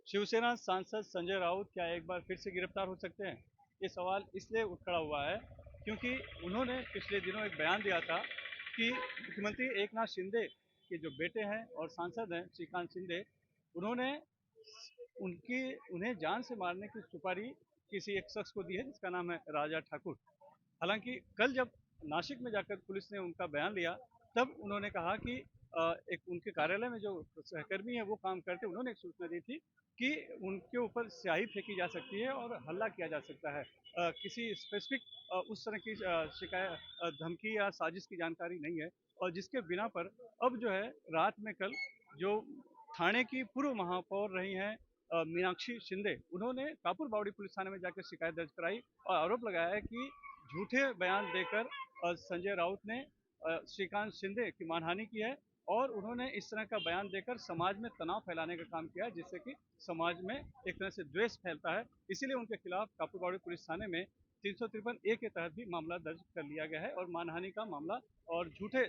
शिवसेना सांसद संजय राउत क्या एक बार फिर से गिरफ्तार हो सकते हैं? ये सवाल इसलिए उठ खड़ा हुआ है क्योंकि उन्होंने पिछले दिनों एक बयान दिया था कि मुख्यमंत्री एकनाथ शिंदे के जो बेटे हैं और सांसद हैं श्रीकांत शिंदे, उन्होंने उनकी उन्हें जान से मारने की सुपारी किसी एक शख्स को दी है जिसका नाम है राजा ठाकुर। हालांकि कल जब नासिक में जाकर पुलिस ने उनका बयान लिया, तब उन्होंने कहा कि एक उनके कार्यालय में जो सहकर्मी है वो काम करते, उन्होंने एक सूचना दी थी कि उनके ऊपर स्याही फेंकी जा सकती है और हल्ला किया जा सकता है। किसी स्पेसिफिक उस तरह की शिकायत, धमकी या साजिश की जानकारी नहीं है, और जिसके बिना पर अब जो है रात में कल जो थाने की पूर्व महापौर रही हैं मीनाक्षी शिंदे, उन्होंने कापुर बावड़ी पुलिस थाने में जाकर शिकायत दर्ज कराई और आरोप लगाया है कि झूठे बयान देकर संजय राउत ने श्रीकांत शिंदे की मानहानि की है और उन्होंने इस तरह का बयान देकर समाज में तनाव फैलाने का काम किया है, जिससे कि समाज में एक तरह से द्वेष फैलता है। इसीलिए उनके खिलाफ कापुरबाड़ी पुलिस थाने में 353 ए के तहत भी मामला दर्ज कर लिया गया है और मानहानि का मामला और झूठे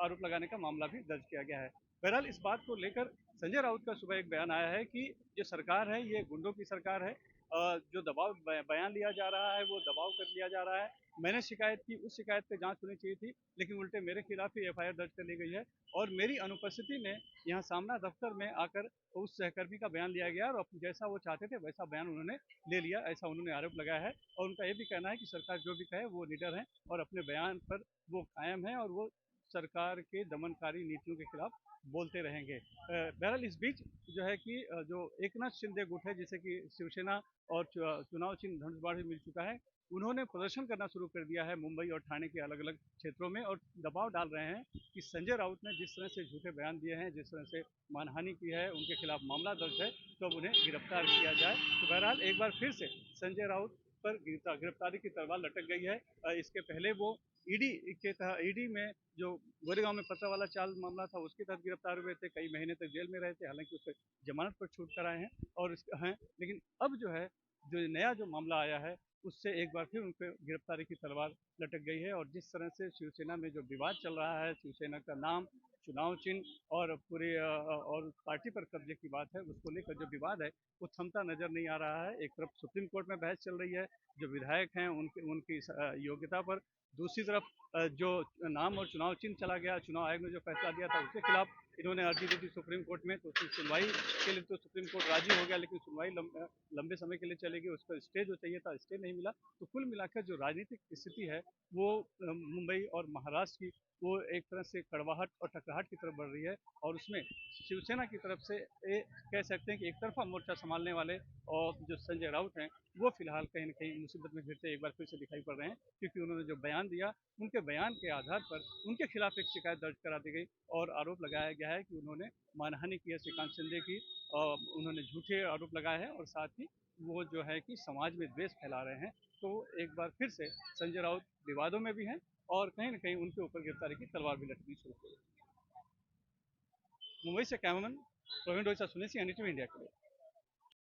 आरोप लगाने का मामला भी दर्ज किया गया है। बहरहाल इस बात को लेकर संजय राउत का सुबह एक बयान आया है कि ये सरकार है, ये गुंडों की सरकार है। जो दबाव बयान लिया जा रहा है वो दबाव कर लिया जा रहा है। मैंने शिकायत की, उस शिकायत पे जांच होनी चाहिए थी, लेकिन उल्टे मेरे खिलाफ ही एफआईआर दर्ज कर ली गई है और मेरी अनुपस्थिति में यहाँ सामना दफ्तर में आकर उस सहकर्मी का बयान लिया गया और जैसा वो चाहते थे वैसा बयान उन्होंने ले लिया, ऐसा उन्होंने आरोप लगाया है। और उनका ये भी कहना है कि सरकार जो भी कहे वो निडर है और अपने बयान पर वो कायम है और वो सरकार के दमनकारी नीतियों के खिलाफ बोलते रहेंगे। बहरहाल इस बीच जो है कि जो एकनाथ शिंदे गुट है, जिसे कि शिवसेना और चुनाव चिन्ह धनुषबाण भी मिल चुका है, उन्होंने प्रदर्शन करना शुरू कर दिया है मुंबई और ठाणे के अलग अलग क्षेत्रों में और दबाव डाल रहे हैं कि संजय राउत ने जिस तरह से झूठे बयान दिए हैं, जिस तरह से मानहानि की है, उनके खिलाफ मामला दर्ज है, तो अब उन्हें गिरफ्तार किया जाए। तो बहरहाल एक बार फिर से संजय राउत पर गिरफ्तारी की तलवार लटक गई है। इसके पहले वो ईडी के तहत, ईडी में जो गोरेगांव में पत्थर वाला चाल मामला था उसके तहत गिरफ्तार हुए थे, कई महीने तक जेल में रहे थे, हालांकि उस पर जमानत पर छूट कर आए हैं और हैं। लेकिन अब जो है जो नया जो मामला आया है उससे एक बार फिर उन पर गिरफ्तारी की तलवार लटक गई है। और जिस तरह से शिवसेना में जो विवाद चल रहा है, शिवसेना का नाम, चुनाव चिन्ह और पूरे और पार्टी पर कब्जे की बात है, उसको लेकर जो विवाद है वो थमता नजर नहीं आ रहा है। एक तरफ सुप्रीम कोर्ट में बहस चल रही है जो विधायक हैं उनकी उनकी योग्यता पर, दूसरी तरफ जो नाम और चुनाव चिन्ह चला गया, चुनाव आयोग ने जो फैसला दिया था उसके खिलाफ इन्होंने अर्जी दी थी सुप्रीम कोर्ट में, तो उसकी सुनवाई के लिए तो सुप्रीम कोर्ट राजी हो गया, लेकिन सुनवाई लंबे समय के लिए चलेगी, उस पर स्टे जो चाहिए था स्टे नहीं मिला। तो कुल मिलाकर जो राजनीतिक स्थिति है वो मुंबई और महाराष्ट्र की वो एक तरह से कड़वाहट और टकराहट की तरफ बढ़ रही है और उसमें शिवसेना की तरफ से कह सकते हैं कि एक तरफा मोर्चा संभालने वाले और जो संजय राउत हैं वो फिलहाल कहीं ना कहीं मुसीबत में फिर से एक बार फिर से दिखाई पड़ रहे हैं, क्योंकि उन्होंने जो बयान दिया उनके बयान के आधार पर उनके खिलाफ एक शिकायत दर्ज करा दी गई और आरोप लगाया गया है कि उन्होंने मानहानि की है श्रीकांत शिंदे की, उन्होंने झूठे आरोप लगाए हैं और साथ ही वो जो है कि समाज में द्वेष फैला रहे हैं। तो एक बार फिर से संजय राउत विवादों में भी हैं और कहीं ना कहीं उनके ऊपर गिरफ्तारी की तलवार भी लटकनी शुरू हो गई। मुंबई से cameraman Praveen Rohit Sunesi, NDTV India के लिए।